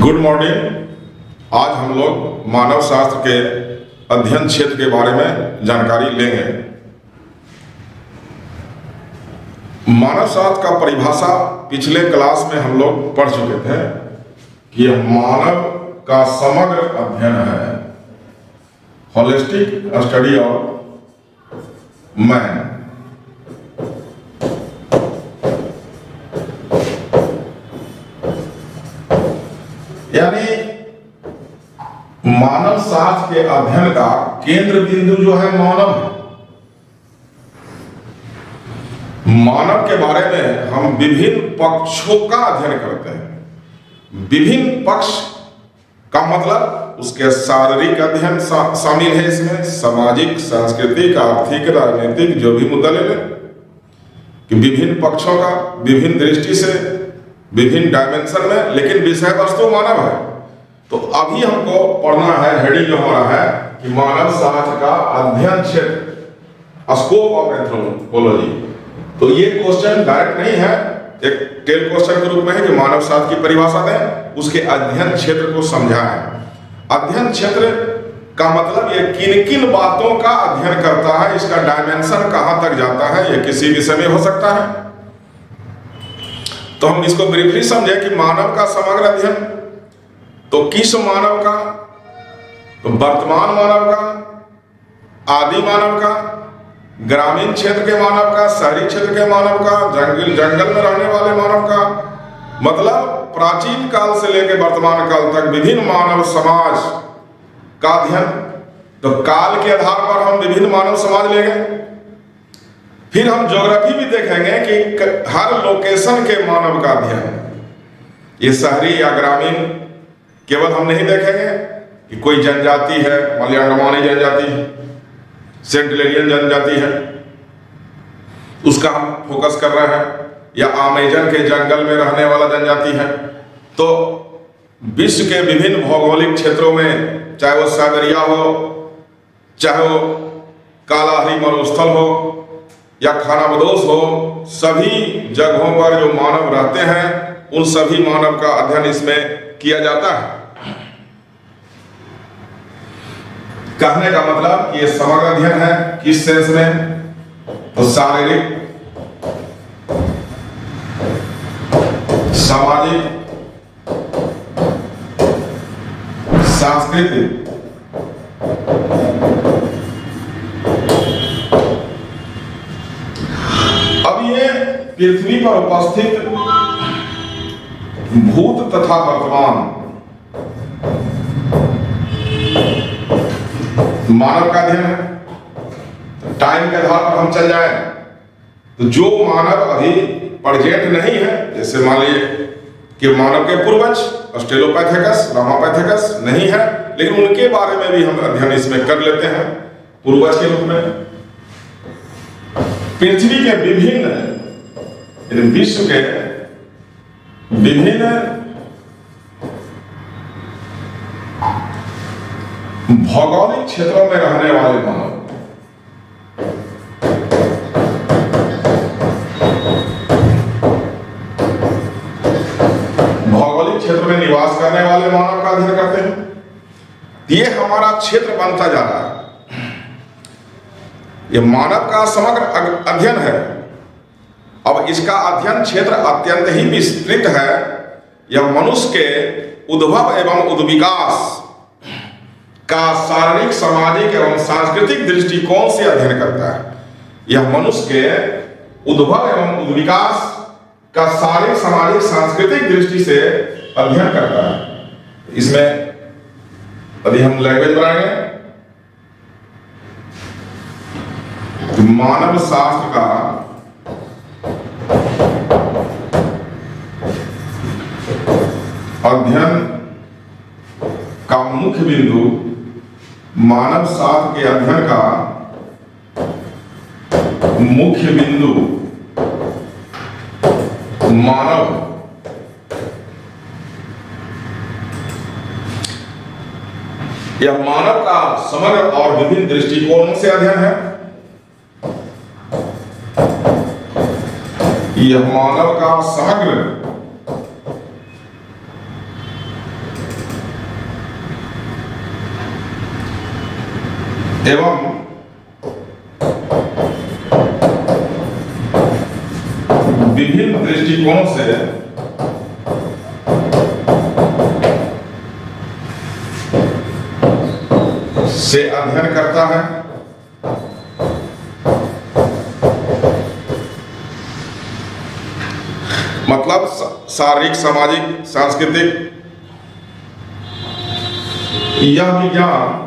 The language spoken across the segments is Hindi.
Good morning. आज हम लोग मानव शास्त्र के अध्ययन क्षेत्र के बारे में जानकारी लेंगे। मानव शास्त्र का परिभाषा पिछले क्लास में हम लोग पढ़ चुके थे कि यह मानव का समग्र अध्ययन है, होलिस्टिक स्टडी ऑफ मैन। यानी मानव शास्त्र के अध्ययन का केंद्र बिंदु जो है मानव है। मानव के बारे में हम विभिन्न पक्षों का अध्ययन करते हैं। विभिन्न पक्ष का मतलब उसके शारीरिक अध्ययन शामिल है, इसमें सामाजिक, सांस्कृतिक, आर्थिक, राजनीतिक जो भी मुद्दा ले लें कि विभिन्न पक्षों का विभिन्न दृष्टि से विभिन्न डायमेंशन में, लेकिन विषय वस्तु मानव है। तो अभी हमको पढ़ना है, हेडिंग जो हमारा है कि मानव शास्त्र का अध्ययन क्षेत्र, स्कोप ऑफ एंथ्रोपोलॉजी। तो ये क्वेश्चन डायरेक्ट नहीं है, एक टेल क्वेश्चन के रूप में है कि मानव शास्त्र की परिभाषा दें, उसके अध्ययन क्षेत्र को समझाएं। अध्ययन क्षेत्र का मतलब ये किन किन बातों का अध्ययन करता है, इसका डायमेंशन कहां तक जाता है, ये किसी विषय में हो सकता है। तो हम इसको ब्रीफली समझे कि मानव का समग्र अध्ययन, तो किस मानव का, तो वर्तमान मानव का, आदि मानव का, ग्रामीण क्षेत्र के मानव का, शहरी क्षेत्र के मानव का, जंगल में रहने वाले मानव का, मतलब प्राचीन काल से लेकर वर्तमान काल तक विभिन्न मानव समाज का अध्ययन। तो काल के आधार पर हम विभिन्न मानव समाज लेंगे। फिर हम ज्योग्राफी भी देखेंगे कि हर लोकेशन के मानव का अध्ययन, ये शहरी या ग्रामीण केवल हम नहीं देखेंगे कि कोई जनजाति है, मलयालमानी जनजाति है, सेंटिलेरियन जनजाति है, उसका हम फोकस कर रहे हैं, या अमेजन के जंगल में रहने वाला जनजाति है। तो विश्व के विभिन्न भौगोलिक क्षेत्रों में, चाहे वो सागरिया हो, चाहे वो कालाहरी मरुस्थल हो या खानाबदोश हो, सभी जगहों पर जो मानव रहते हैं उन सभी मानव का अध्ययन इसमें किया जाता है। कहने का मतलब ये समग्र अध्ययन है। किस सेंस में? तो शारीरिक, सामाजिक, सांस्कृतिक, अब ये पृथ्वी पर उपस्थित भूत तथा वर्तमान मानव का अध्ययन है। टाइम के आधार पर हम चल जाए तो जो मानव अभी प्रेजेंट नहीं है, जैसे मान लीजिए कि मानव के पूर्वज ऑस्ट्रेलोपैथेकस, रामापैथेकस नहीं है, लेकिन उनके बारे में भी हम अध्ययन इसमें कर लेते हैं पूर्वज के रूप में। पृथ्वी के विभिन्न, विश्व के विभिन्न भौगोलिक क्षेत्रों में रहने वाले मानव, भौगोलिक क्षेत्र में निवास करने वाले मानव का अध्ययन करते हैं। ये हमारा क्षेत्र बनता जा रहा है। ये मानव का समग्र अध्ययन है। अब इसका अध्ययन क्षेत्र अत्यंत ही विस्तृत है। यह मनुष्य के उद्भव एवं उद्विकास का शारीरिक, सामाजिक एवं सांस्कृतिक दृष्टिकोण से अध्ययन करता है। यह मनुष्य के उद्भव एवं उद्विकास का शारीरिक, सामाजिक, सांस्कृतिक दृष्टि से अध्ययन करता है। इसमें अभी हम लैंग्वेज बनाएंगे। मानव शास्त्र का अध्ययन का मुख्य बिंदु, मानव शास्त्र के अध्ययन का मुख्य बिंदु मानव, यह मानव का समग्र और विभिन्न दृष्टिकोणों से अध्ययन है। यह मानव का समग्र एवं विभिन्न दृष्टिकोणों से अध्ययन करता है। मतलब शारीरिक, सामाजिक, सांस्कृतिक यह विज्ञान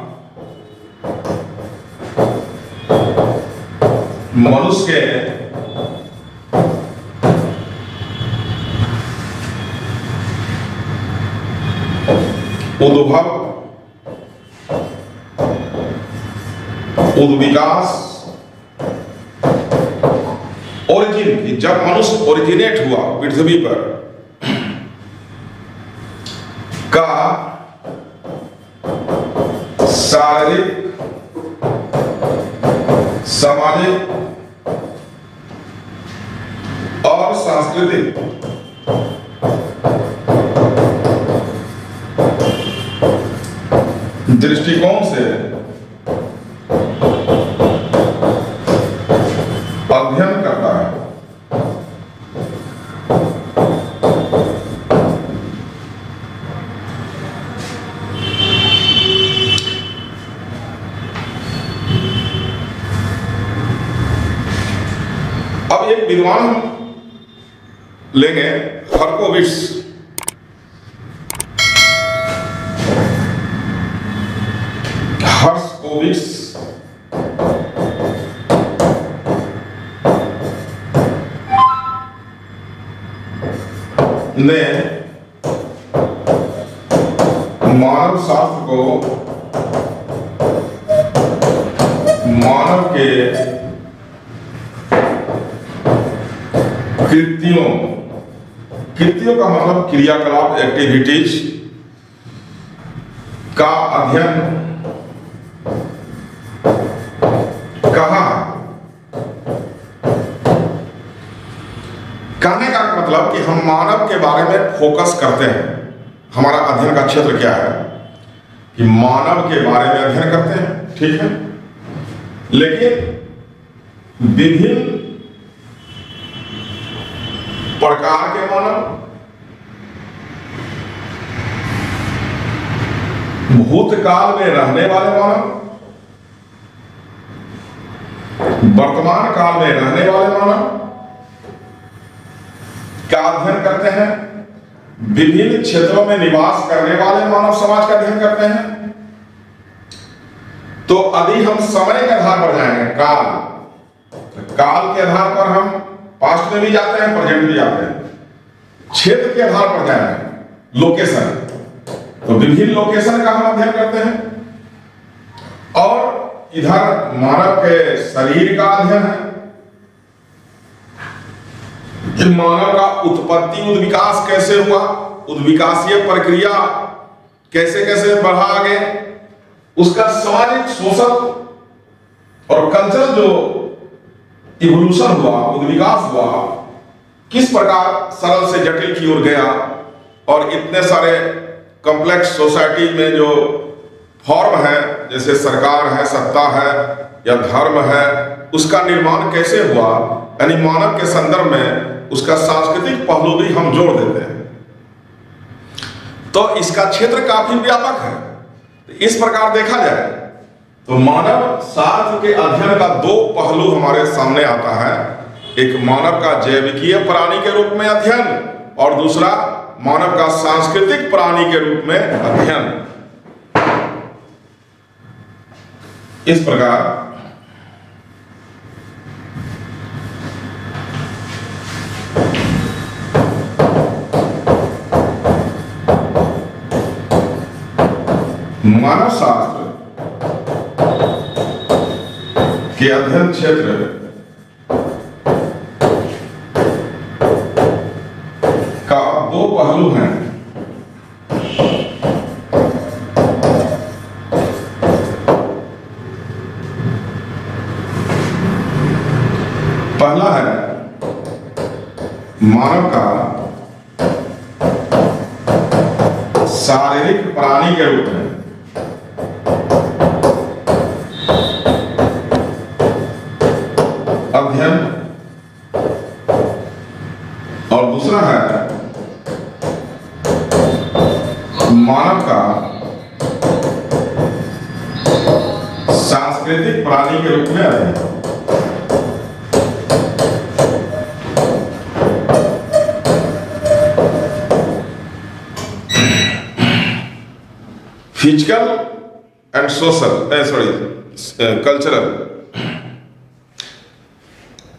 मनुष्य के उद्भव, उद्विकास, ओरिजिन, जब मनुष्य ओरिजिनेट हुआ पृथ्वी पर का शारीरिक, सामाजिक और सांस्कृतिक दृष्टिकोण से अध्ययन करता है। अब एक विद्वान लेंगे, हर्कोविट्स। हर्कोविट्स ने मानव शास्त्र को मानव के कृत्यों का मतलब क्रियाकलाप, एक्टिविटीज का अध्ययन कहा। कहने का मतलब कि हम मानव के बारे में फोकस करते हैं। हमारा अध्ययन का क्षेत्र क्या है कि मानव के बारे में अध्ययन करते हैं, ठीक है। लेकिन विभिन्न प्रकार के मानव, भूतकाल में रहने वाले मानव, वर्तमान काल में रहने वाले मानव का अध्ययन करते हैं। विभिन्न क्षेत्रों में निवास करने वाले मानव समाज का अध्ययन करते हैं। तो यदि हम समय के आधार पर जाएंगे, काल के आधार पर हम पास्ट में भी जाते हैं, प्रेजेंट भी जाते हैं। क्षेत्र के आधार पर जाएंगे, लोकेशन, तो विभिन्न लोकेशन का हम अध्ययन करते हैं। और इधर मानव के शरीर का अध्ययन है कि मानव का उत्पत्ति, उद्विकास कैसे हुआ, उद्विकासीय प्रक्रिया कैसे कैसे बढ़ा आगे, उसका सामाजिक, सोशल और कल्चरल जो इवोल्यूशन हुआ, उद्विकास हुआ, किस प्रकार सरल से जटिल की ओर गया, और इतने सारे कॉम्प्लेक्स सोसाइटी में जो फॉर्म है, जैसे सरकार है, सत्ता है या धर्म है, उसका निर्माण कैसे हुआ। यानी मानव के संदर्भ में उसका सांस्कृतिक पहलू भी हम जोड़ देते हैं। तो इसका क्षेत्र काफी व्यापक है। तो इस प्रकार देखा जाए तो मानव शास्त्र के अध्ययन का दो पहलू हमारे सामने आता है। एक मानव का जैविकीय प्राणी के रूप में अध्ययन, और दूसरा मानव का सांस्कृतिक प्राणी के रूप में अध्ययन। इस प्रकार मानव शास्त्र के अध्ययन क्षेत्र का दो पहलू हैं। पहला है मानव का शारीरिक प्राणी के रूप में, और दूसरा है मानव का सांस्कृतिक प्राणी के रूप में अध्ययन। फिजिकल एंड सोशल कल्चरल,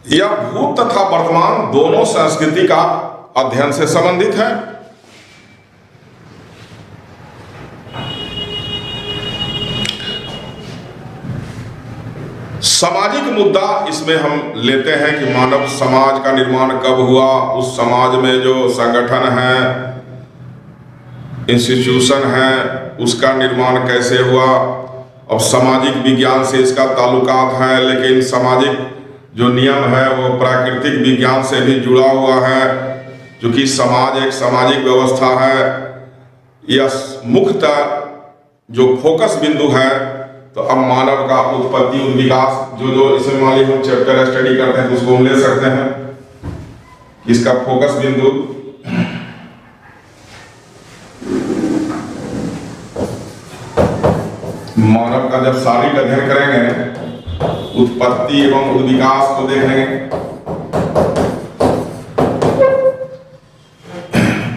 यह भूत तथा वर्तमान दोनों संस्कृति का अध्ययन से संबंधित है। सामाजिक मुद्दा इसमें हम लेते हैं कि मानव समाज का निर्माण कब हुआ, उस समाज में जो संगठन है, इंस्टीट्यूशन है, उसका निर्माण कैसे हुआ। अब सामाजिक विज्ञान से इसका ताल्लुकात है, लेकिन सामाजिक जो नियम है वो प्राकृतिक विज्ञान से भी जुड़ा हुआ है, क्योंकि समाज एक सामाजिक व्यवस्था है। यह मुख्यतः जो फोकस बिंदु है, तो अब मानव का उत्पत्ति और विकास जो इसमें मान लीजिए हम चैप्टर स्टडी करते हैं तो उसको हम ले सकते हैं, इसका फोकस बिंदु मानव का जब शारीरिक अध्ययन करेंगे, उत्पत्ति एवं विकास को देखेंगे,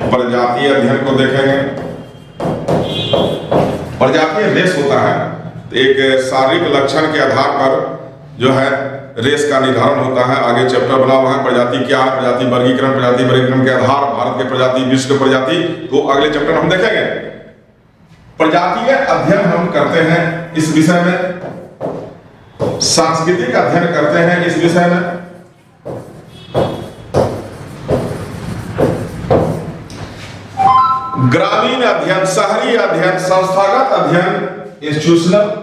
प्रजातीय अध्ययन को देखेंगे। प्रजातीय रेस होता है, तो एक शारीरिक लक्षण के आधार पर जो है रेस का निर्धारण होता है। आगे चैप्टर बना हुआ है प्रजाति क्या है, प्रजाति वर्गीकरण के आधार, भारत के प्रजाति, विश्व के प्रजाति, तो अगले चैप्टर हम देखेंगे। प्रजातीय अध्ययन हम करते हैं इस विषय में, सांस्कृतिक अध्ययन करते हैं इस विषय में। ग्रामीण अध्ययन, शहरी अध्ययन, संस्थागत अध्ययन, इंस्टीट्यूशनल।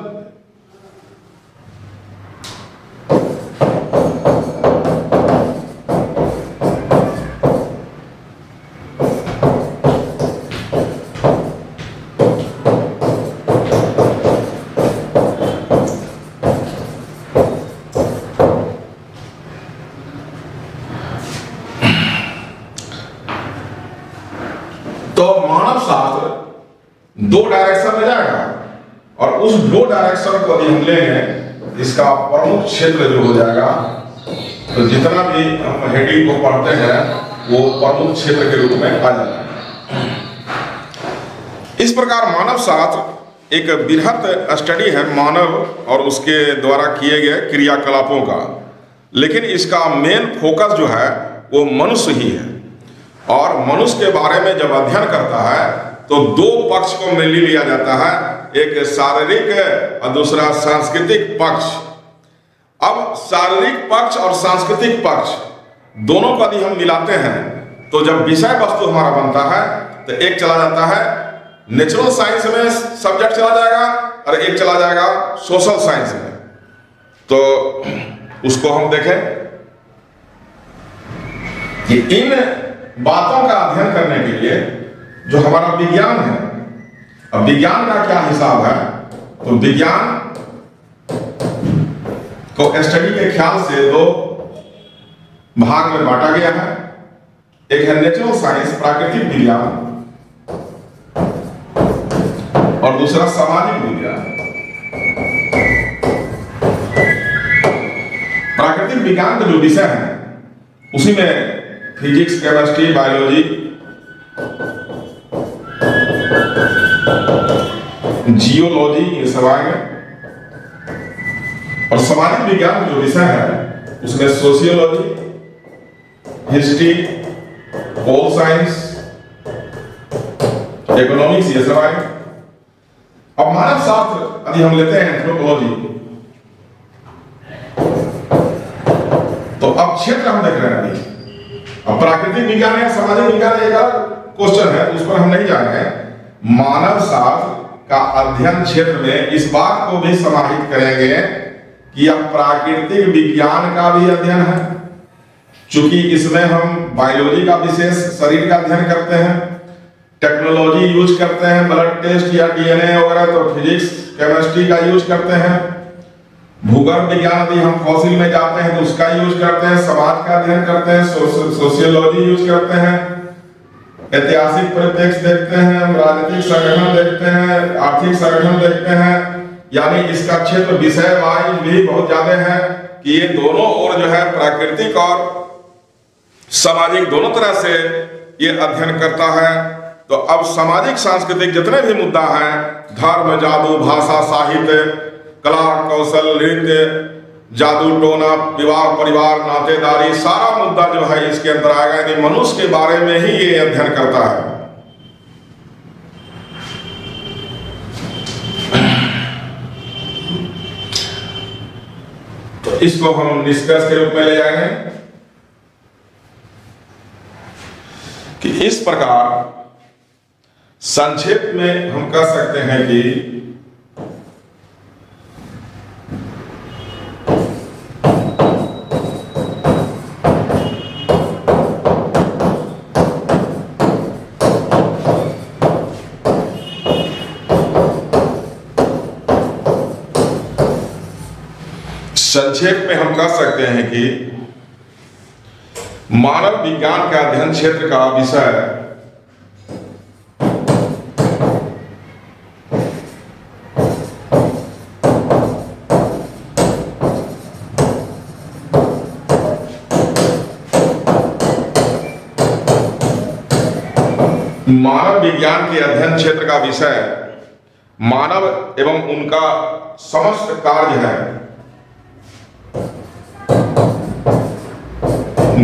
तो मानव शास्त्र दो डायरेक्शन में जाएगा, और उस दो डायरेक्शन को यदि हम लेंगे, इसका प्रमुख क्षेत्र जो हो जाएगा, तो जितना भी हम हेडिंग को पढ़ते हैं वो प्रमुख क्षेत्र के रूप में आ जाएगा। इस प्रकार मानव शास्त्र एक बृहत स्टडी है मानव और उसके द्वारा किए गए क्रियाकलापों का, लेकिन इसका मेन फोकस जो है वो मनुष्य ही है। और मनुष्य के बारे में जब अध्ययन करता है तो दो पक्ष को मिल लिया जाता है, एक शारीरिक और दूसरा सांस्कृतिक पक्ष। अब शारीरिक पक्ष और सांस्कृतिक पक्ष दोनों को यदि हम मिलाते हैं तो जब विषय वस्तु हमारा बनता है तो एक चला जाता है नेचुरल साइंस में सब्जेक्ट चला जाएगा, और एक चला जाएगा सोशल साइंस में। तो उसको हम देखें कि इन बातों का अध्ययन करने के लिए जो हमारा विज्ञान है, अब विज्ञान का क्या हिसाब है, तो विज्ञान को स्टडी के ख्याल से दो भाग में बांटा गया है। एक है नेचुरल साइंस, प्राकृतिक विज्ञान, और दूसरा सामाजिक विज्ञान। प्राकृतिक विज्ञान का जो विषय है उसी में फिजिक्स, केमिस्ट्री, बायोलॉजी, जियोलॉजी ये सब आएंगे। और सामाजिक विज्ञान जो विषय है उसमें sociology, history, pol science, economics ये सब आएंगे। अब मानव शास्त्र यदि हम लेते हैं एंथ्रोपोलॉजी, तो अब क्षेत्र हम देख रहे हैं अभी। अब प्राकृतिक विज्ञान है, सामाजिक विज्ञान एक अलग क्वेश्चन है, उस पर हम नहीं जा रहे हैं। मानव शास्त्र का अध्ययन क्षेत्र में इस बात को भी समाहित करेंगे कि यह प्राकृतिक विज्ञान का भी अध्ययन है, चूंकि इसमें हम बायोलॉजी का विशेष शरीर का अध्ययन करते हैं, टेक्नोलॉजी यूज करते हैं, ब्लड टेस्ट या डीएनए वगैरह, तो फिजिक्स, केमिस्ट्री का यूज करते हैं। भूगर्भ विज्ञान यदि हम फॉसिल में जाते हैं तो उसका यूज करते हैं, समाज का अध्ययन करते हैं, सोशियोलॉजी यूज करते हैं, ऐतिहासिक परिप्रेक्ष्य देखते हैं, राजनीतिक संगठन देखते हैं, आर्थिक संगठन देखते हैं। यानी इसका क्षेत्र विषय वाइज भी बहुत ज्यादा है कि ये दोनों ओर जो है प्राकृतिक और सामाजिक दोनों तरह से ये अध्ययन करता है। तो अब सामाजिक सांस्कृतिक जितने भी मुद्दा हैं, धर्म, जादू, भाषा, साहित्य, कला, कौशल, नृत्य, जादू टोना, विवाह, परिवार, नातेदारी, सारा मुद्दा जो है इसके अंदर आएगा। यानी मनुष्य के बारे में ही ये अध्ययन करता है। तो इसको हम निष्कर्ष के रूप में ले जाएंगे कि इस प्रकार संक्षेप में हम कह सकते हैं कि संक्षेप में हम कह सकते हैं कि मानव विज्ञान के अध्ययन क्षेत्र का विषय मानव विज्ञान के अध्ययन क्षेत्र का विषय मानव एवं उनका समस्त कार्य है।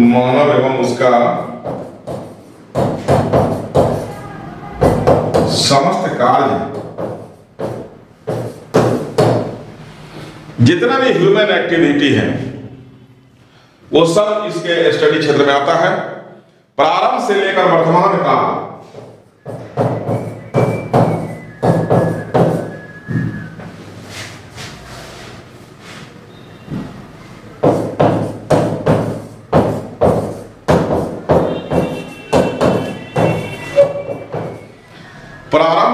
मानव एवं उसका समस्त कार्य, जितना भी ह्यूमन एक्टिविटी है वो सब इसके स्टडी क्षेत्र में आता है। प्रारंभ से लेकर वर्तमान काल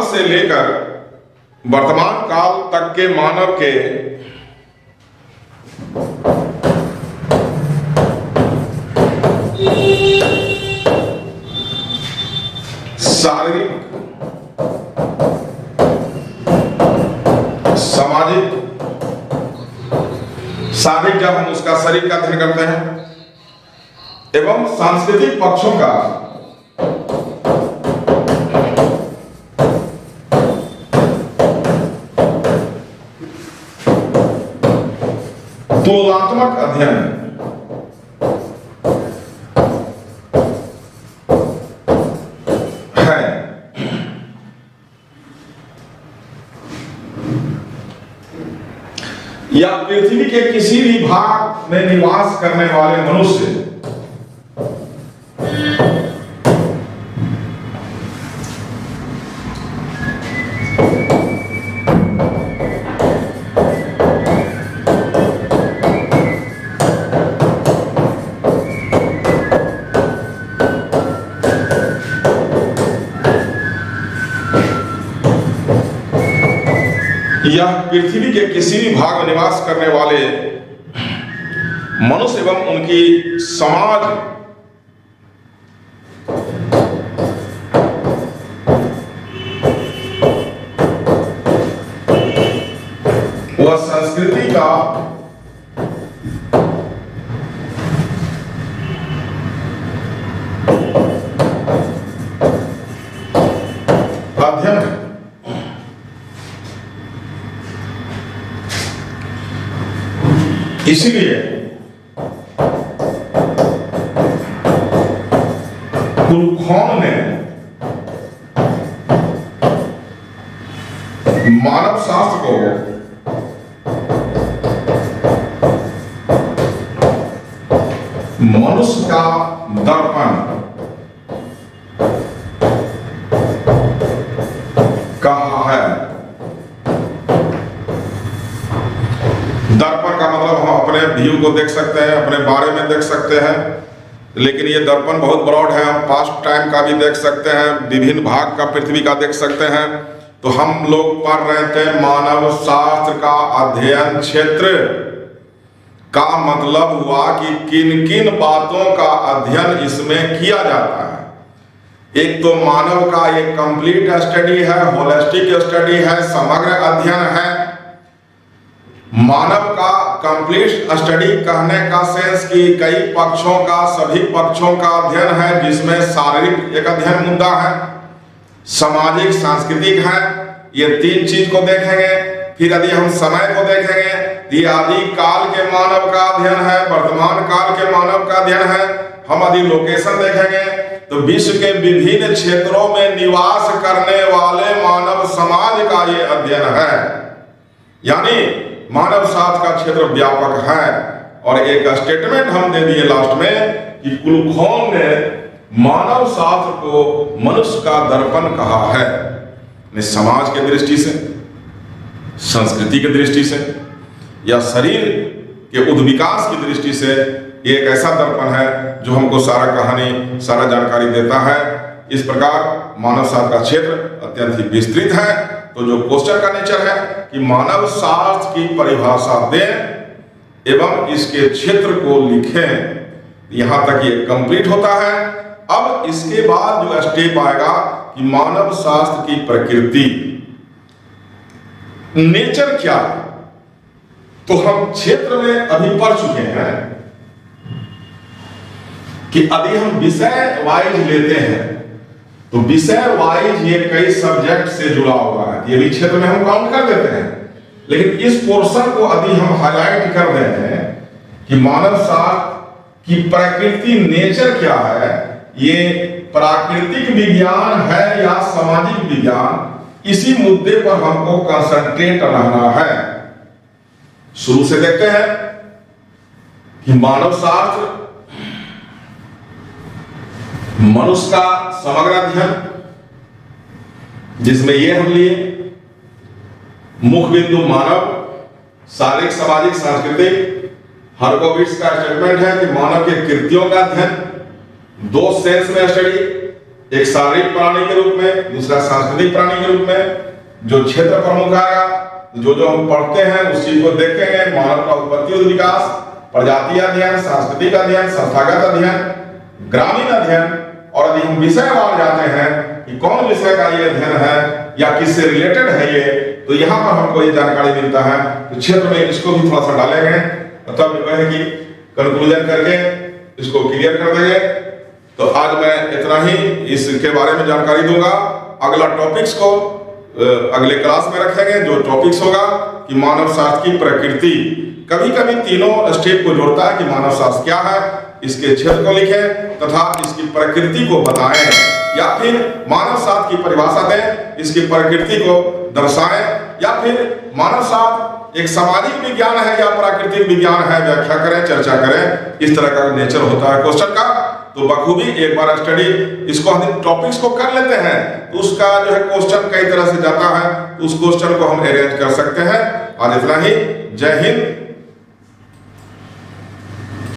से लेकर वर्तमान काल तक के मानव के शारीरिक, सामाजिक, जब हम उसका शरीर का अध्ययन करते हैं एवं सांस्कृतिक पक्षों का तुलनात्मक अध्ययन है। या पृथ्वी के किसी भी भाग में निवास करने वाले मनुष्य यह पृथ्वी के किसी भी भाग में निवास करने वाले मनुष्य एवं उनकी समाज व संस्कृति का अध्ययन है। इसीलिए कुलखोन ने मानव शास्त्र को मनुष्य का दर्पण कहा है। दर्पण का मतलब हम अपने व्यू को देख सकते हैं, अपने बारे में देख सकते हैं, लेकिन ये दर्पण बहुत ब्रॉड है। हम पास्ट टाइम का भी देख सकते हैं, विभिन्न भाग का पृथ्वी का देख सकते हैं। तो हम लोग पढ़ रहे थे मानव शास्त्र का अध्ययन क्षेत्र का मतलब हुआ कि किन किन बातों का अध्ययन इसमें किया जाता है। एक तो मानव का एक कंप्लीट स्टडी है, होलिस्टिक स्टडी है, समग्र अध्ययन है। मानव का कंप्लीट स्टडी कहने का सेंस कि कई पक्षों का, सभी पक्षों का अध्ययन है, जिसमें शारीरिक एक अध्ययन मुद्दा है, सामाजिक सांस्कृतिक है, ये तीन चीज को देखेंगे। फिर यदि हम समय को देखेंगे, ये आदि काल के मानव का अध्ययन है, वर्तमान काल के मानव का अध्ययन है। हम यदि लोकेशन देखेंगे तो विश्व के विभिन्न क्षेत्रों में निवास करने वाले मानव समाज का ये अध्ययन है। यानी मानव शास्त्र का क्षेत्र व्यापक है। और एक स्टेटमेंट हम दे दिए लास्ट में कि कुलुखोन ने मानव शास्त्र को मनुष्य का दर्पण कहा है। समाज के दृष्टि से, संस्कृति की दृष्टि से या शरीर के उद्विकास की दृष्टि से ये एक ऐसा दर्पण है जो हमको सारा कहानी, सारा जानकारी देता है। इस प्रकार मानव शास्त्र का क्षेत्र अत्यंत ही विस्तृत है। तो जो क्वेश्चन का नेचर है कि मानव शास्त्र की परिभाषा दें एवं इसके क्षेत्र को लिखें, यहां तक ये कंप्लीट होता है। अब इसके बाद जो स्टेप आएगा कि मानव शास्त्र की प्रकृति, नेचर क्या है, तो हम क्षेत्र में अभी पढ़ चुके हैं कि यदि हम विषय वाइज लेते हैं तो विषय वाइज ये कई सब्जेक्ट से जुड़ा हुआ है, ये भी क्षेत्र में हम काउंट कर लेते हैं। लेकिन इस पोर्शन को यदि हम हाईलाइट कर रहे हैं कि मानव शास्त्र की प्रकृति, नेचर क्या है, ये प्राकृतिक विज्ञान है या सामाजिक विज्ञान, इसी मुद्दे पर हमको कंसंट्रेट रहना है। शुरू से देखते हैं कि मानव शास्त्र मनुष्य का समग्र अध्ययन, जिसमें ये हम लिए मुख्य बिंदु मानव, शारीरिक, सामाजिक, सांस्कृतिक। हर्कोविट्स का स्टेटमेंट है कि मानव के कृत्यों का अध्ययन दो सेंस में स्टडी, एक शारीरिक प्राणी के रूप में, दूसरा सांस्कृतिक प्राणी के रूप में। जो क्षेत्र प्रमुख आएगा, जो हम पढ़ते हैं उस चीज को देखेंगे। मानव का उत्पत्ति और विकास, प्रजाति अध्ययन, सांस्कृतिक अध्ययन, संस्थागत अध्ययन, ग्रामीण अध्ययन। और यदि हम विषयवार जाते हैं कि कौन विषय का ये अध्ययन है या किससे रिलेटेड है ये, तो यहाँ पर हमको ये जानकारी मिलता है। तो क्षेत्र में इसको भी थोड़ा सा डालेंगे, मतलब वह है कि कंक्लूजन करके इसको क्लियर कर देंगे। तो आज मैं इतना ही इसके बारे में जानकारी दूंगा। अगला टॉपिक्स को अगले क्लास में रखेंगे। जो टॉपिक्स होगा कि मानव शास्त्र की प्रकृति, कभी कभी तीनों स्टेप को जोड़ता है कि मानव शास्त्र क्या है, इसके क्षेत्र को लिखें तथा इसकी प्रकृति को बताएं, या फिर मानव शास्त्र की परिभाषा दें, इसकी प्रकृति को दर्शाएं, या फिर मानव शास्त्र एक सामाजिक विज्ञान है या प्राकृतिक विज्ञान है, व्याख्या करें, चर्चा करें। इस तरह का नेचर होता है क्वेश्चन का। तो बखूबी एक बार स्टडी इसको हम टॉपिक्स को कर लेते हैं तो उसका जो है क्वेश्चन कई तरह से जाता है, तो उस क्वेश्चन को हम अरेंज कर सकते हैं। आज इतना ही। जय हिंद,